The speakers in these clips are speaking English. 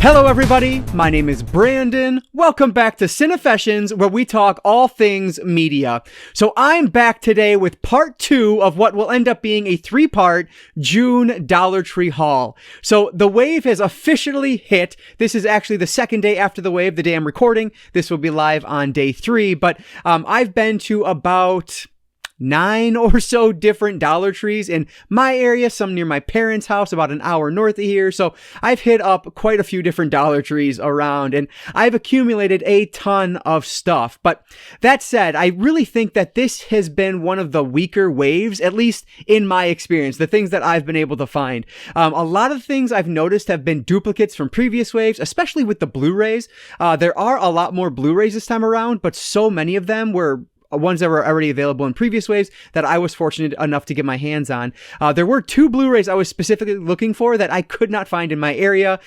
Hello everybody, my name is Brandon. Welcome back to Cinefessions, where we talk all things media. So I'm back today with part 2 of what will end up being a 3-part June Dollar Tree haul. So the wave has officially hit. This is actually the second day after the wave, the day I'm recording. This will be live on day 3, but I've been to about 9 or so different Dollar Trees in my area, some near my parents' house, about an hour north of here. So I've hit up quite a few different Dollar Trees around, and I've accumulated a ton of stuff. But that said, I really think that this has been one of the weaker waves, at least in my experience, the things that I've been able to find. A lot of things I've noticed have been duplicates from previous waves, especially with the Blu-rays. There are a lot more Blu-rays this time around, but so many of them were ones that were already available in previous waves that I was fortunate enough to get my hands on. There were 2 Blu-rays I was specifically looking for that I could not find in my area.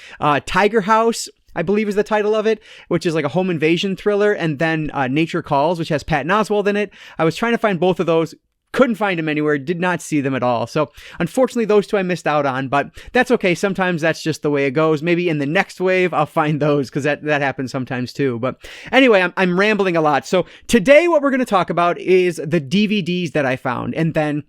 Tiger House, I believe is the title of it, which is like a home invasion thriller, and then Nature Calls, which has Patton Oswalt in it. I was trying to find both of those. Couldn't find them anywhere, did not see them at all. So unfortunately, those 2 I missed out on, but that's okay. Sometimes that's just the way it goes. Maybe in the next wave, I'll find those, because that happens sometimes too. But anyway, I'm rambling a lot. So today what we're going to talk about is the DVDs that I found, and then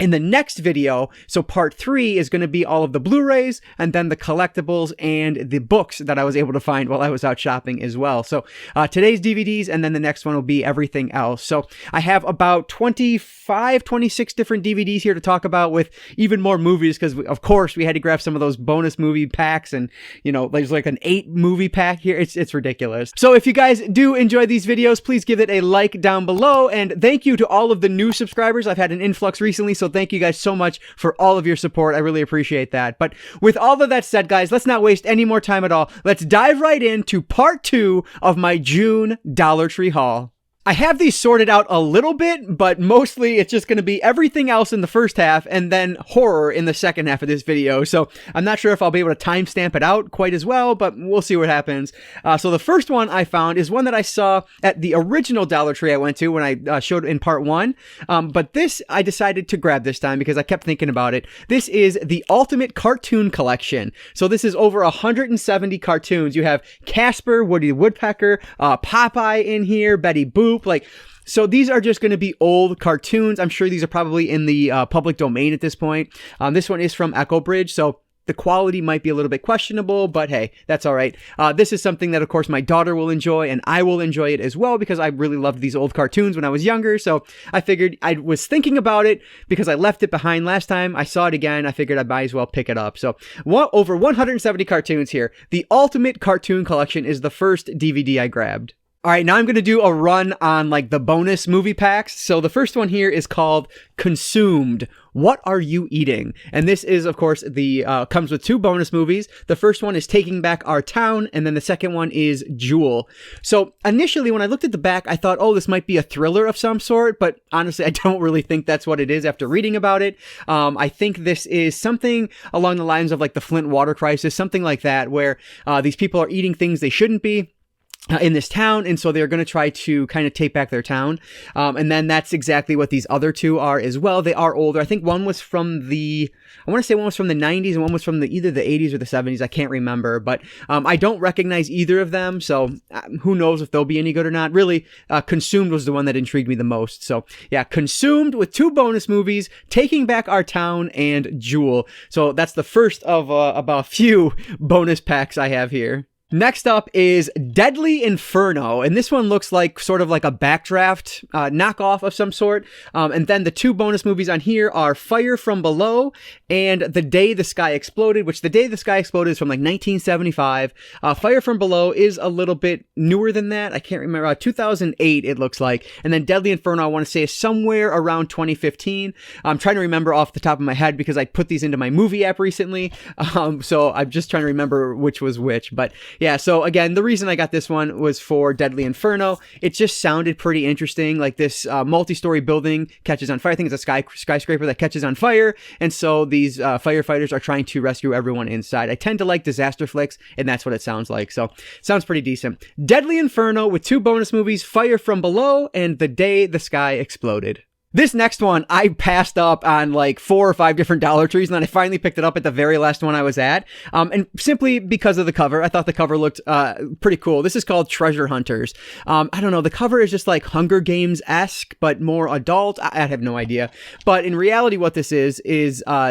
in the next video, so part 3 is going to be all of the Blu-rays and then the collectibles and the books that I was able to find while I was out shopping as well. So today's DVDs, and then the next one will be everything else. So I have about 26 different DVDs here to talk about, with even more movies, because of course we had to grab some of those bonus movie packs, and you know, there's like an 8 movie pack here. It's ridiculous. So if you guys do enjoy these videos, please give it a like down below, and thank you to all of the new subscribers. I've had an influx recently, so thank you guys so much for all of your support. I really appreciate that. But with all of that said, guys, let's not waste any more time at all. Let's dive right into part 2 of my June Dollar Tree haul. I have these sorted out a little bit, but mostly it's just going to be everything else in the first half and then horror in the second half of this video. So I'm not sure if I'll be able to timestamp it out quite as well, but we'll see what happens. So the first one I found is one that I saw at the original Dollar Tree I went to when I showed in part 1. But this I decided to grab this time because I kept thinking about it. This is the Ultimate Cartoon Collection. So this is over 170 cartoons. You have Casper, Woody the Woodpecker, Popeye in here, Betty Boop. So these are just going to be old cartoons. I'm sure these are probably in the public domain at this point. This one is from Echo Bridge, so the quality might be a little bit questionable, but hey, that's all right. This is something that, of course, my daughter will enjoy, and I will enjoy it as well, because I really loved these old cartoons when I was younger. So I figured, I was thinking about it because I left it behind last time. I saw it again. I figured I might as well pick it up. So over 170 cartoons here. The Ultimate Cartoon Collection is the first DVD I grabbed. All right, now I'm going to do a run on like the bonus movie packs. So the first one here is called Consumed. What Are You Eating? And this is, of course, comes with 2 bonus movies. The first one is Taking Back Our Town, and then the second one is Jewel. So initially, when I looked at the back, I thought, oh, this might be a thriller of some sort, but honestly, I don't really think that's what it is after reading about it. I think this is something along the lines of like the Flint water crisis, something like that, where these people are eating things they shouldn't be in this town, and so they're going to try to kind of take back their town. And then that's exactly what these other 2 are as well. They are older. I think one was from I want to say one was from the 90s and one was from either the 80s or the 70s. I can't remember, but I don't recognize either of them, so who knows if they'll be any good or not. Really, Consumed was the one that intrigued me the most. So yeah, Consumed with 2 bonus movies, Taking Back Our Town and Jewel. So that's the first of about a few bonus packs I have here. Next up is Deadly Inferno, and this one looks like sort of like a backdraft knockoff of some sort. And then the 2 bonus movies on here are Fire from Below and The Day the Sky Exploded, which The Day the Sky Exploded is from like 1975. Fire from Below is a little bit newer than that. I can't remember. 2008 it looks like. And then Deadly Inferno, I want to say, is somewhere around 2015. I'm trying to remember off the top of my head because I put these into my movie app recently. So I'm just trying to remember which was which. But yeah, so again, the reason I got this one was for Deadly Inferno. It just sounded pretty interesting. Like this multi-story building catches on fire. I think it's a skyscraper that catches on fire. And so these firefighters are trying to rescue everyone inside. I tend to like disaster flicks, and that's what it sounds like. So sounds pretty decent. Deadly Inferno with 2 bonus movies, Fire from Below and The Day the Sky Exploded. This next one, I passed up on like 4 or 5 different Dollar Trees, and then I finally picked it up at the very last one I was at. And simply because of the cover, I thought the cover looked pretty cool. This is called Treasure Hunters. I don't know, the cover is just like Hunger Games-esque, but more adult. I have no idea. But in reality, what this is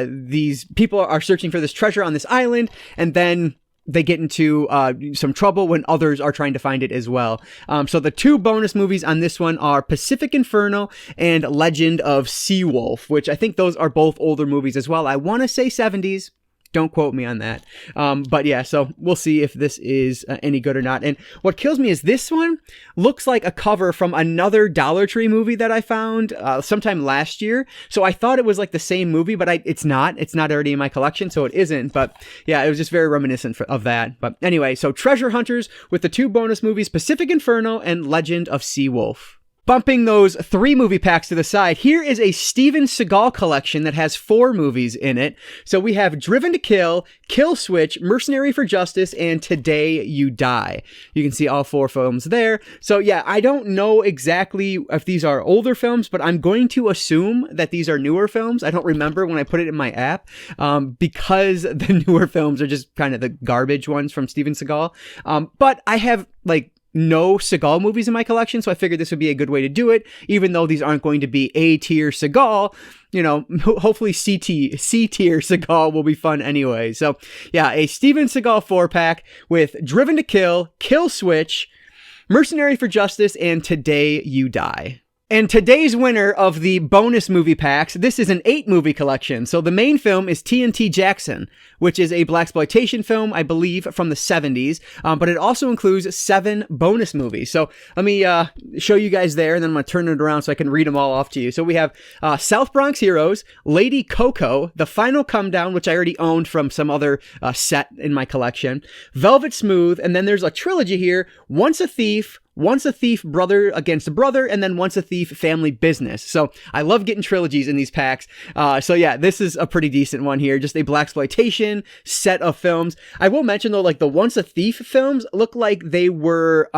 these people are searching for this treasure on this island, and then they get into some trouble when others are trying to find it as well. So the 2 bonus movies on this one are Pacific Inferno and Legend of Seawolf, which I think those are both older movies as well. I want to say 70s. Don't quote me on that. But yeah, so we'll see if this is any good or not. And what kills me is this one looks like a cover from another Dollar Tree movie that I found sometime last year. So I thought it was like the same movie, but it's not. It's not already in my collection, so it isn't. But yeah, it was just very reminiscent of that. But anyway, so Treasure Hunters with the 2 bonus movies, Pacific Inferno and Legend of Seawolf. Bumping those 3 movie packs to the side, here is a Steven Seagal collection that has 4 movies in it. So we have Driven to Kill, Kill Switch, Mercenary for Justice, and Today You Die. You can see all 4 films there. So yeah, I don't know exactly if these are older films, but I'm going to assume that these are newer films. I don't remember when I put it in my app, because the newer films are just kind of the garbage ones from Steven Seagal. But I have like no Seagal movies in my collection, so I figured this would be a good way to do it, even though these aren't going to be A-tier Seagal. You know, hopefully C-tier Seagal will be fun anyway. So yeah, a Steven Seagal 4-pack with Driven to Kill, Kill Switch, Mercenary for Justice, and Today You Die. And today's winner of the bonus movie packs, this is an 8-movie collection. So the main film is TNT Jackson, which is a blaxploitation film, I believe, from the 70s. But it also includes 7 bonus movies. So let me show you guys there, and then I'm going to turn it around so I can read them all off to you. So we have South Bronx Heroes, Lady Coco, The Final Come Down, which I already owned from some other set in my collection, Velvet Smooth, and then there's a trilogy here, Once a Thief, Brother Against a Brother, and then Once a Thief, Family Business. So I love getting trilogies in these packs. So yeah, this is a pretty decent one here. Just a blaxploitation set of films. I will mention though, like the Once a Thief films look like they were,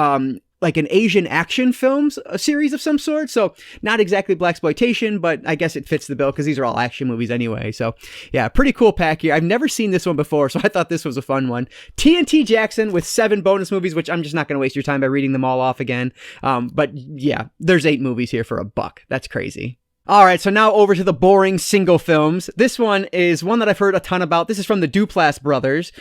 like an Asian action films, a series of some sort. So not exactly blaxploitation, but I guess it fits the bill because these are all action movies anyway. So yeah, pretty cool pack here. I've never seen this one before, so I thought this was a fun one. TNT Jackson with 7 bonus movies, which I'm just not going to waste your time by reading them all off again. But yeah, there's 8 movies here for $1. That's crazy. All right, so now over to the boring single films. This one is one that I've heard a ton about. This is from the Duplass Brothers,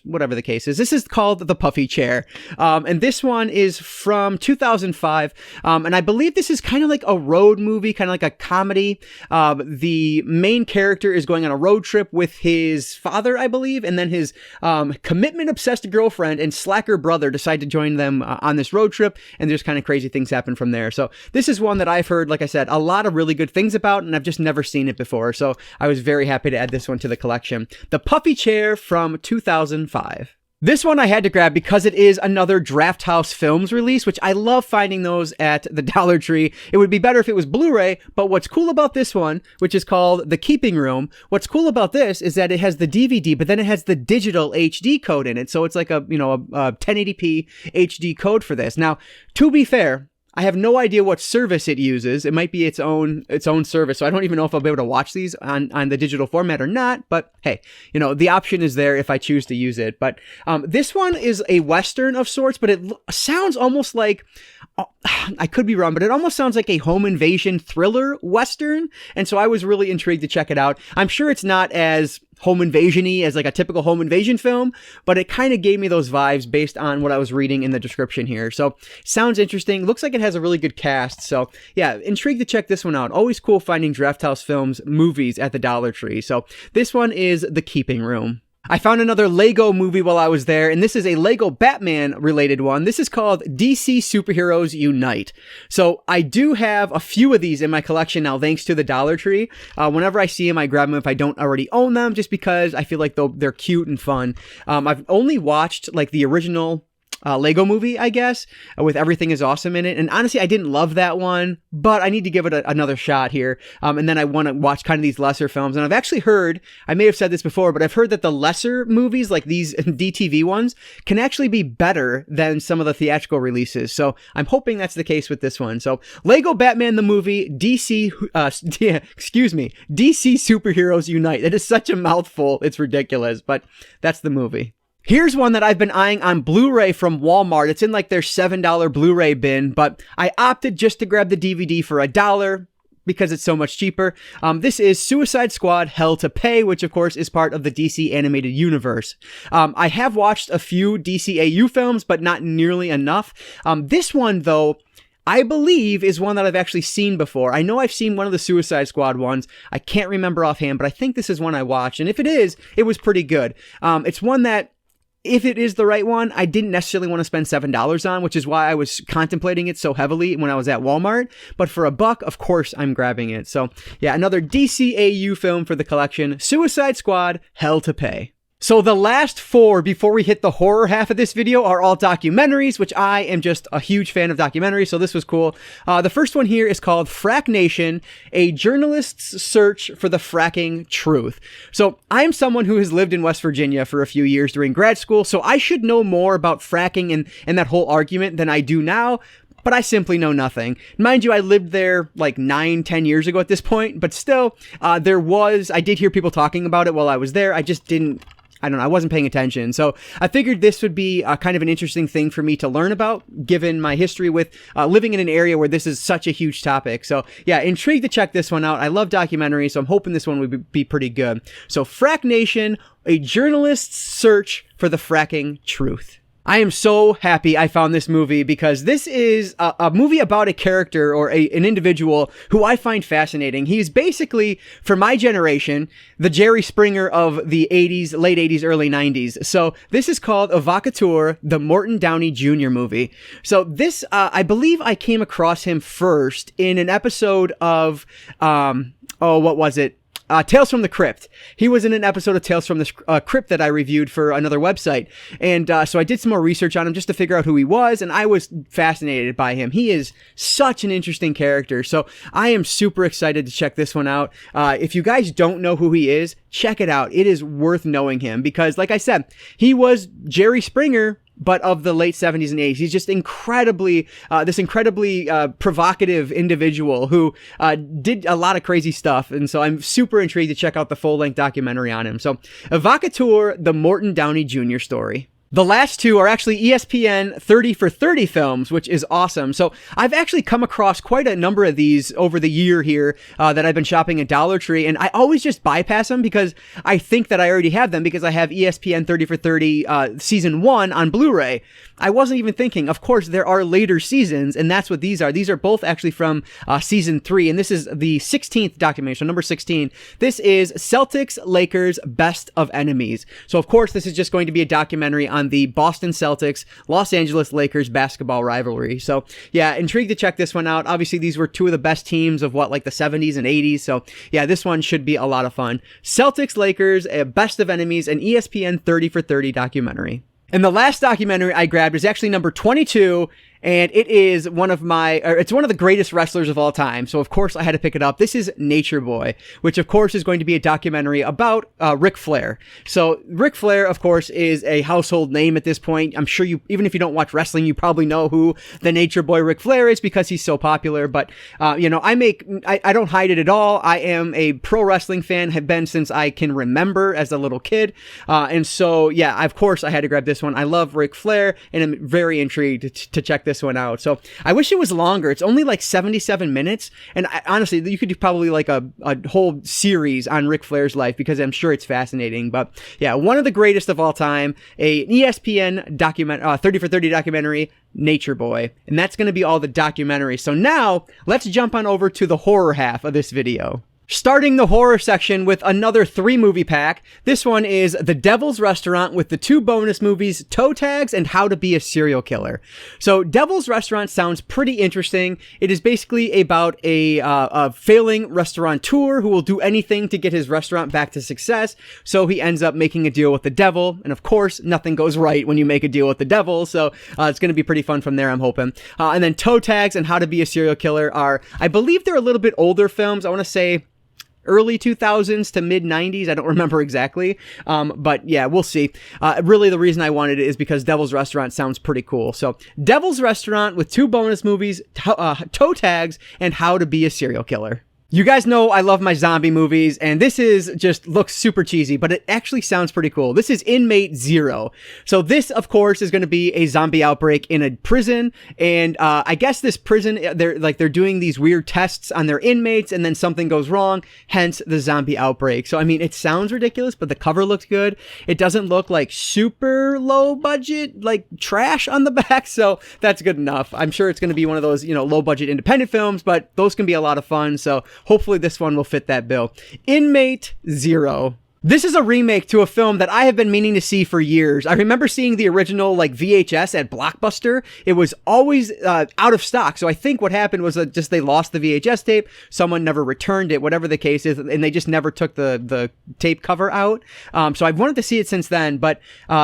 whatever the case is. This is called The Puffy Chair. And this one is from 2005. And I believe this is kind of like a road movie, kind of like a comedy. The main character is going on a road trip with his father, I believe, and then his commitment-obsessed girlfriend and slacker brother decide to join them on this road trip, and there's kind of crazy things happen from there. So this is one that I've heard, like I said, a lot of really good things about, and I've just never seen it before, so I was very happy to add this one to the collection. The Puffy Chair from 2005. This one I had to grab because it is another Draft House Films release, which I love finding those at the Dollar Tree. It would be better if it was Blu-ray, but what's cool about this one, which is called The Keeping Room, what's cool about this is that it has the DVD, but then it has the digital HD code in it, so it's like a 1080p HD code for this. Now, to be fair, I have no idea what service it uses. It might be its own service, so I don't even know if I'll be able to watch these on the digital format or not, but hey, the option is there if I choose to use it. But this one is a Western of sorts, but it sounds almost like, I could be wrong, but it almost sounds like a home invasion thriller Western, and so I was really intrigued to check it out. I'm sure it's not as home invasion-y as like a typical home invasion film, but it kind of gave me those vibes based on what I was reading in the description here. So sounds interesting. Looks like it has a really good cast. So yeah, intrigued to check this one out. Always cool finding Draft House Films movies at the Dollar Tree. So this one is The Keeping Room. I found another Lego movie while I was there, and this is a Lego Batman related one. This is called DC Superheroes Unite. So I do have a few of these in my collection now, thanks to the Dollar Tree. Whenever I see them, I grab them if I don't already own them, just because I feel like they're cute and fun. I've only watched like the original Lego movie, I guess, with Everything is Awesome in it. And honestly, I didn't love that one, but I need to give it another shot here. And then I want to watch kind of these lesser films. And I've actually heard, I may have said this before, but I've heard that the lesser movies, like these DTV ones, can actually be better than some of the theatrical releases. So I'm hoping that's the case with this one. So Lego Batman the movie, DC Superheroes Unite. It is such a mouthful. It's ridiculous, but that's the movie. Here's one that I've been eyeing on Blu-ray from Walmart. It's in like their $7 Blu-ray bin, but I opted just to grab the DVD for $1 because it's so much cheaper. This is Suicide Squad Hell to Pay, which of course is part of the DC animated universe. I have watched a few DCAU films, but not nearly enough. This one though, I believe is one that I've actually seen before. I know I've seen one of the Suicide Squad ones. I can't remember offhand, but I think this is one I watched. And if it is, it was pretty good. It's one that, if it is the right one, I didn't necessarily want to spend $7 on, which is why I was contemplating it so heavily when I was at Walmart. But for $1, of course, I'm grabbing it. So yeah, another DCAU film for the collection, Suicide Squad, Hell to Pay. So the last 4 before we hit the horror half of this video are all documentaries, which I am just a huge fan of documentaries, so this was cool. The first one here is called Frack Nation, a journalist's search for the fracking truth. So I am someone who has lived in West Virginia for a few years during grad school, so I should know more about fracking and that whole argument than I do now. But I simply know nothing. Mind you, I lived there like 9-10 years ago at this point, but still, I did hear people talking about it while I was there. I just didn't, I don't know, I wasn't paying attention. So I figured this would be kind of an interesting thing for me to learn about, given my history with living in an area where this is such a huge topic. So yeah, intrigued to check this one out. I love documentaries, so I'm hoping this one would be pretty good. So Frack Nation, a journalist's search for the fracking truth. I am so happy I found this movie because this is a movie about a character or an individual who I find fascinating. He's basically, for my generation, the Jerry Springer of the 80s, late 80s, early 90s. So this is called Evocateur, the Morton Downey Jr. movie. So this, I believe I came across him first in an episode of, what was it? Tales from the Crypt. He was in an episode of Tales from the Crypt that I reviewed for another website. And so I did some more research on him just to figure out who he was, and I was fascinated by him. He is such an interesting character. So I am super excited to check this one out. If you guys don't know who he is, check it out. It is worth knowing him because, like I said, he was Jerry Springer, but of the late 70s and 80s. He's just incredibly provocative individual who did a lot of crazy stuff. And so I'm super intrigued to check out the full-length documentary on him. So Evocateur, the Morton Downey Jr. story. The last 2 are actually ESPN 30 for 30 films, which is awesome. So I've actually come across quite a number of these over the year here that I've been shopping at Dollar Tree, and I always just bypass them because I think that I already have them because I have ESPN 30 for 30 Season 1 on Blu-ray. I wasn't even thinking, of course, there are later seasons, and that's what these are. These are both actually from Season 3, and this is the 16th documentary, so number 16. This is Celtics Lakers Best of Enemies. So, of course, this is just going to be a documentary on the Boston Celtics, Los Angeles Lakers basketball rivalry. So yeah, intrigued to check this one out. Obviously, these were 2 of the best teams of like the 70s and 80s. So yeah, this one should be a lot of fun. Celtics Lakers, Best of Enemies, an ESPN 30 for 30 documentary. And the last documentary I grabbed is actually number 22, and it is it's one of the greatest wrestlers of all time. So of course I had to pick it up. This is Nature Boy, which of course is going to be a documentary about Ric Flair. So Ric Flair, of course, is a household name at this point. I'm sure even if you don't watch wrestling, you probably know who the Nature Boy Ric Flair is because he's so popular. But I don't hide it at all. I am a pro wrestling fan, have been since I can remember as a little kid. And so yeah, of course I had to grab this one. I love Ric Flair, and I'm very intrigued to check this one out. So I wish it was longer. It's only like 77 minutes. And honestly, you could do probably like a whole series on Ric Flair's life because I'm sure it's fascinating. But yeah, one of the greatest of all time, an ESPN 30 for 30 documentary, Nature Boy. And that's going to be all the documentaries. So now let's jump on over to the horror half of this video. Starting the horror section with another 3-movie pack. This one is The Devil's Restaurant with the 2 bonus movies, Toe Tags and How to Be a Serial Killer. So Devil's Restaurant sounds pretty interesting. It is basically about a failing restaurateur who will do anything to get his restaurant back to success. So he ends up making a deal with the devil. And of course, nothing goes right when you make a deal with the devil. So it's going to be pretty fun from there, I'm hoping. And then Toe Tags and How to Be a Serial Killer are, I believe they're a little bit older films. I want to say early 2000s to mid 90s. I don't remember exactly. But yeah, we'll see. Really the reason I wanted it is because Devil's Restaurant sounds pretty cool. So Devil's Restaurant with 2 bonus movies, Toe Tags and How to Be a Serial Killer. You guys know I love my zombie movies, and this looks super cheesy, but it actually sounds pretty cool. This is Inmate Zero. So this, of course, is going to be a zombie outbreak in a prison, and I guess this prison, they're doing these weird tests on their inmates, and then something goes wrong, hence the zombie outbreak. So, I mean, it sounds ridiculous, but the cover looks good. It doesn't look like super low budget, like trash on the back, so that's good enough. I'm sure it's going to be one of those, low budget independent films, but those can be a lot of fun, so hopefully this one will fit that bill. Inmate Zero. This is a remake to a film that I have been meaning to see for years. I remember seeing the original VHS at Blockbuster. It was always out of stock. So I think what happened was that just they lost the VHS tape. Someone never returned it, whatever the case is, and they just never took the tape cover out. So I've wanted to see it since then, but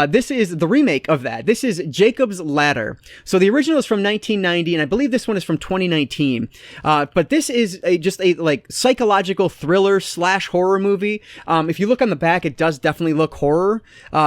this is the remake of that. This is Jacob's Ladder. So the original is from 1990, and I believe this one is from 2019. But this is just a psychological thriller / horror movie. If you look on the back, it does definitely look horror,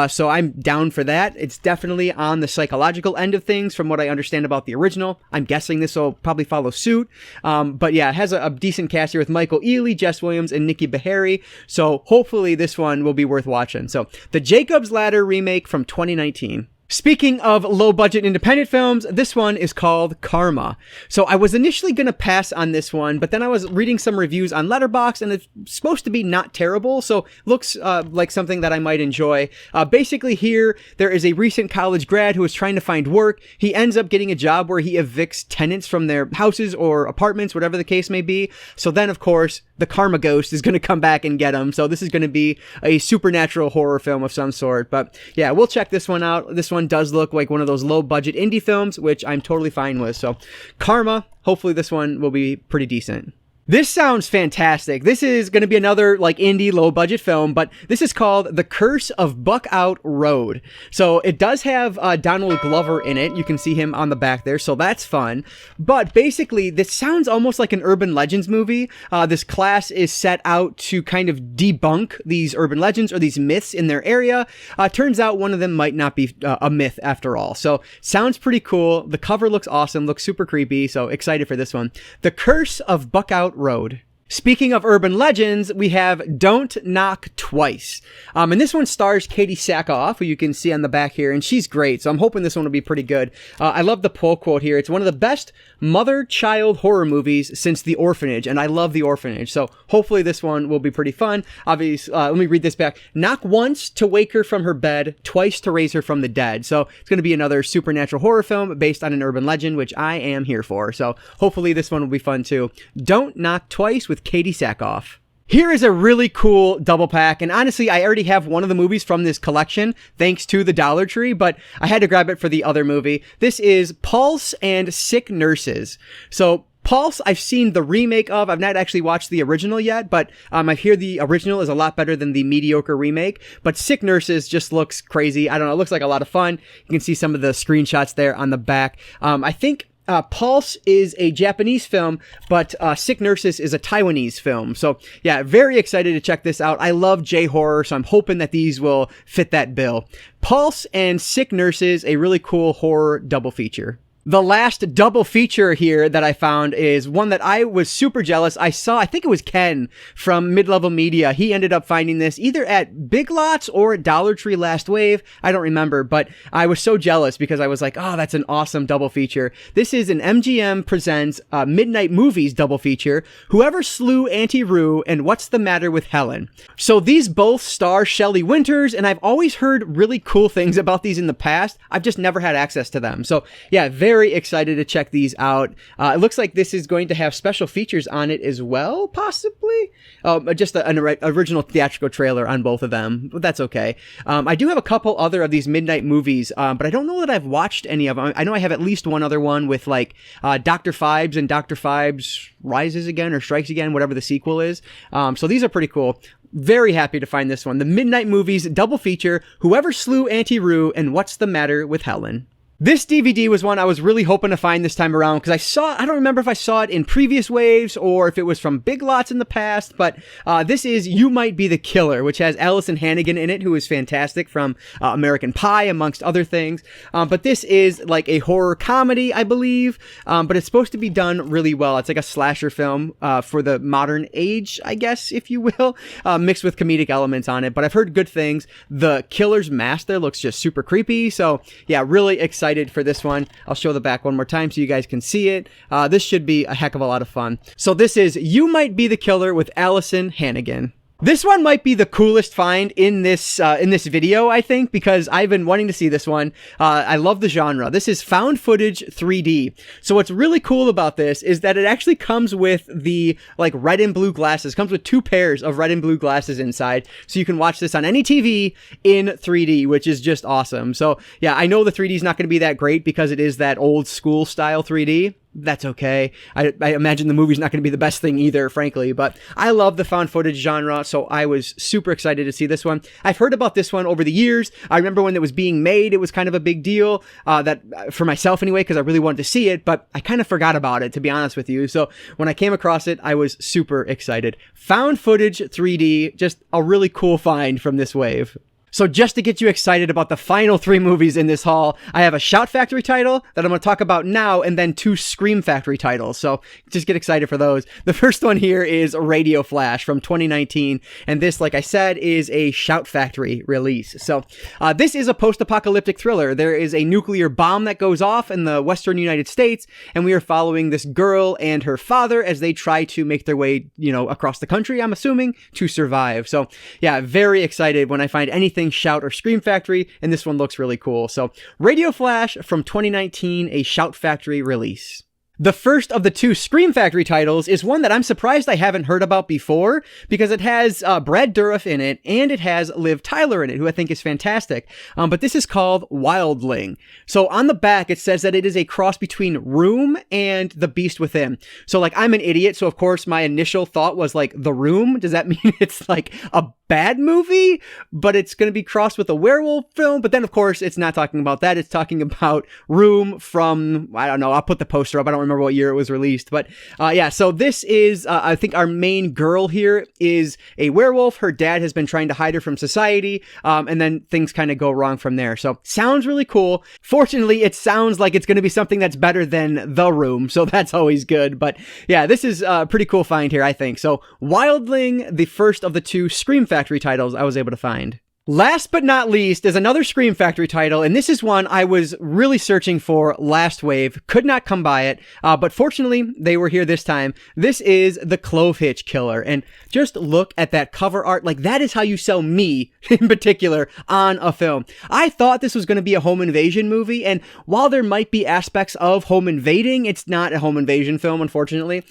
so I'm down for that. It's definitely on the psychological end of things from what I understand about the original. I'm guessing this will probably follow suit, but yeah, it has a decent cast here with Michael Ealy, Jess Williams, and Nikki Beharie, so hopefully this one will be worth watching. So the Jacob's Ladder remake from 2019. Speaking of low-budget independent films, this one is called Karma. So I was initially going to pass on this one, but then I was reading some reviews on Letterboxd, and it's supposed to be not terrible, so looks like something that I might enjoy. Basically here, there is a recent college grad who is trying to find work. He ends up getting a job where he evicts tenants from their houses or apartments, whatever the case may be. So then, of course, the Karma Ghost is going to come back and get him. So this is going to be a supernatural horror film of some sort. But yeah, we'll check this one out. This one does look like one of those low budget indie films, which I'm totally fine with. So Karma, hopefully this one will be pretty decent. This sounds fantastic. This is going to be another indie low budget film, but this is called The Curse of Buckout Road. So it does have Donald Glover in it. You can see him on the back there, so that's fun. But basically, this sounds almost like an urban legends movie. This class is set out to kind of debunk these urban legends or these myths in their area. Turns out one of them might not be a myth after all. So sounds pretty cool. The cover looks awesome, looks super creepy, so excited for this one. The Curse of Buckout Road. Speaking of urban legends, we have Don't Knock Twice. And this one stars Katie Sackhoff, who you can see on the back here, and she's great, so I'm hoping this one will be pretty good. I love the pull quote here. It's one of the best mother-child horror movies since The Orphanage, and I love The Orphanage, so hopefully this one will be pretty fun. Obviously, let me read this back. Knock once to wake her from her bed, twice to raise her from the dead. So it's going to be another supernatural horror film based on an urban legend, which I am here for. So hopefully this one will be fun too. Don't Knock Twice with Katie Sackhoff. Here is a really cool double pack, and honestly, I already have one of the movies from this collection, thanks to the Dollar Tree, but I had to grab it for the other movie. This is Pulse and Sick Nurses. So, Pulse, I've seen the remake of. I've not actually watched the original yet, but I hear the original is a lot better than the mediocre remake. But Sick Nurses just looks crazy. I don't know, it looks like a lot of fun. You can see some of the screenshots there on the back. I think Pulse is a Japanese film, but Sick Nurses is a Taiwanese film. So yeah, very excited to check this out. I love J-horror, so I'm hoping that these will fit that bill. Pulse and Sick Nurses, a really cool horror double feature. The last double feature here that I found is one that I was super jealous. I think it was Ken from Mid-Level Media. He ended up finding this either at Big Lots or at Dollar Tree Last Wave. I don't remember, but I was so jealous because I was like, oh, that's an awesome double feature. This is an MGM Presents Midnight Movies double feature, Whoever Slew Auntie Roo and What's the Matter with Helen. So these both star Shelley Winters, and I've always heard really cool things about these in the past. I've just never had access to them. So yeah, very very excited to check these out. It looks like this is going to have special features on it as well, possibly. Just an original theatrical trailer on both of them, but that's okay. I do have a couple other of these midnight movies, but I don't know that I've watched any of them. I know I have at least one other one with like Dr. Phibes and Dr. Phibes Rises Again or Strikes Again, whatever the sequel is. So these are pretty cool. Very happy to find this one. The Midnight Movies double feature, Whoever Slew Auntie Roo and What's the Matter with Helen. This DVD was one I was really hoping to find this time around because I don't remember if I saw it in previous waves or if it was from Big Lots in the past, but this is You Might Be the Killer, which has Allison Hannigan in it, who is fantastic from American Pie, amongst other things. But this is like a horror comedy, I believe, but it's supposed to be done really well. It's like a slasher film for the modern age, I guess, if you will, mixed with comedic elements on it. But I've heard good things. The killer's mask there looks just super creepy. So yeah, really excited for this one. I'll show the back one more time so you guys can see it. This should be a heck of a lot of fun. So this is You Might Be the Killer with Allison Hannigan. This one might be the coolest find in this video, I think, because I've been wanting to see this one. I love the genre. This is found footage 3D. So what's really cool about this is that it actually comes with the like red and blue glasses. It comes with 2 pairs of red and blue glasses inside. So you can watch this on any TV in 3D, which is just awesome. So yeah, I know the 3D is not going to be that great because it is that old school style 3D. That's okay. I imagine the movie's not going to be the best thing either, frankly, but I love the found footage genre, so I was super excited to see this one. I've heard about this one over the years. I remember when it was being made, it was kind of a big deal, that for myself anyway, because I really wanted to see it, but I kind of forgot about it, to be honest with you. So when I came across it, I was super excited. Found footage 3D, just a really cool find from this wave. So just to get you excited about the final 3 movies in this haul, I have a Shout Factory title that I'm going to talk about now, and then 2 Scream Factory titles. So just get excited for those. The first one here is Radio Flash from 2019. And this, like I said, is a Shout Factory release. So this is a post-apocalyptic thriller. There is a nuclear bomb that goes off in the western United States, and we are following this girl and her father as they try to make their way, across the country, I'm assuming, to survive. So yeah, very excited when I find anything Shout or Scream Factory, and this one looks really cool. So Radio Flash from 2019, a Shout Factory release. The first of the 2 Scream Factory titles is one that I'm surprised I haven't heard about before because it has Brad Dourif in it and it has Liv Tyler in it, who I think is fantastic. But this is called Wildling. So on the back, it says that it is a cross between Room and The Beast Within. So like, I'm an idiot. So of course my initial thought was like, The Room? Does that mean it's like a bad movie, but it's going to be crossed with a werewolf film? But then of course it's not talking about that. It's talking about Room from, I don't know, I'll put the poster up. I don't remember what year it was released, but yeah, so this is I think our main girl here is a werewolf. Her dad has been trying to hide her from society, and then things kind of go wrong from there. So sounds really cool. Fortunately, it sounds like it's going to be something that's better than The Room, so that's always good. But yeah, this is a pretty cool find here, I think. So Wildling, the first of the 2 Scream Factory titles I was able to find. Last but not least is another Scream Factory title, and this is one I was really searching for last wave, could not come by it, but fortunately they were here this time. This is The Clove Hitch Killer, and just look at that cover art. Like, that is how you sell me, in particular, on a film. I thought this was going to be a home invasion movie, and while there might be aspects of home invading, it's not a home invasion film, unfortunately.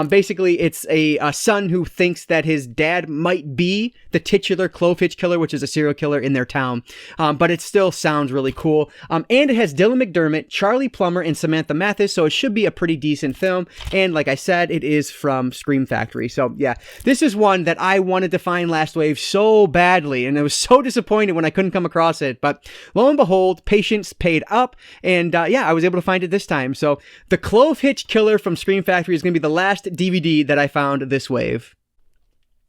Basically, it's a son who thinks that his dad might be the titular Clove Hitch Killer, which is a serial killer in their town, but it still sounds really cool. And it has Dylan McDermott, Charlie Plummer, and Samantha Mathis, so it should be a pretty decent film. And like I said, it is from Scream Factory. So yeah, this is one that I wanted to find last wave so badly, and I was so disappointed when I couldn't come across it. But lo and behold, patience paid up, and yeah, I was able to find it this time. So The Clove Hitch Killer from Scream Factory is going to be the last DVD that I found this wave.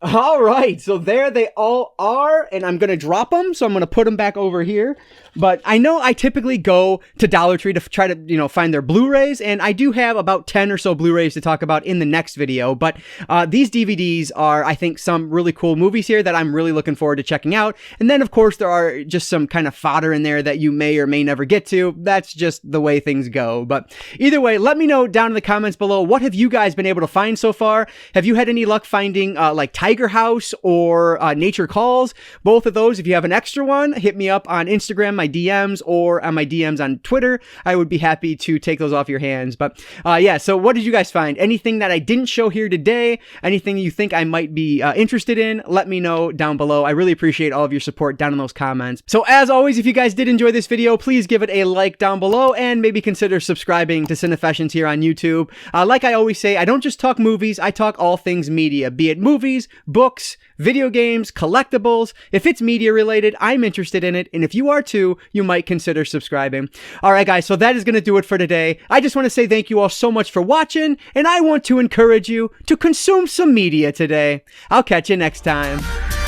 All right, so there they all are, and I'm going to drop them, so I'm going to put them back over here. But I know I typically go to Dollar Tree to try to, find their Blu-rays, and I do have about 10 or so Blu-rays to talk about in the next video. But these DVDs are, I think, some really cool movies here that I'm really looking forward to checking out. And then, of course, there are just some kind of fodder in there that you may or may never get to. That's just the way things go. But either way, let me know down in the comments below, what have you guys been able to find so far? Have you had any luck finding, like, Tiger House or Nature Calls. Both of those, if you have an extra one, hit me up on Instagram, my DMs, or on my DMs on Twitter. I would be happy to take those off your hands. But yeah, so what did you guys find? Anything that I didn't show here today? Anything you think I might be interested in? Let me know down below. I really appreciate all of your support down in those comments. So as always, if you guys did enjoy this video, please give it a like down below and maybe consider subscribing to Cinefessions here on YouTube. Like I always say, I don't just talk movies, I talk all things media, be it movies, books, video games, collectibles. If it's media related, I'm interested in it, and if you are too, you might consider subscribing. Alright guys, so that is going to do it for today. I just want to say thank you all so much for watching, and I want to encourage you to consume some media today. I'll catch you next time.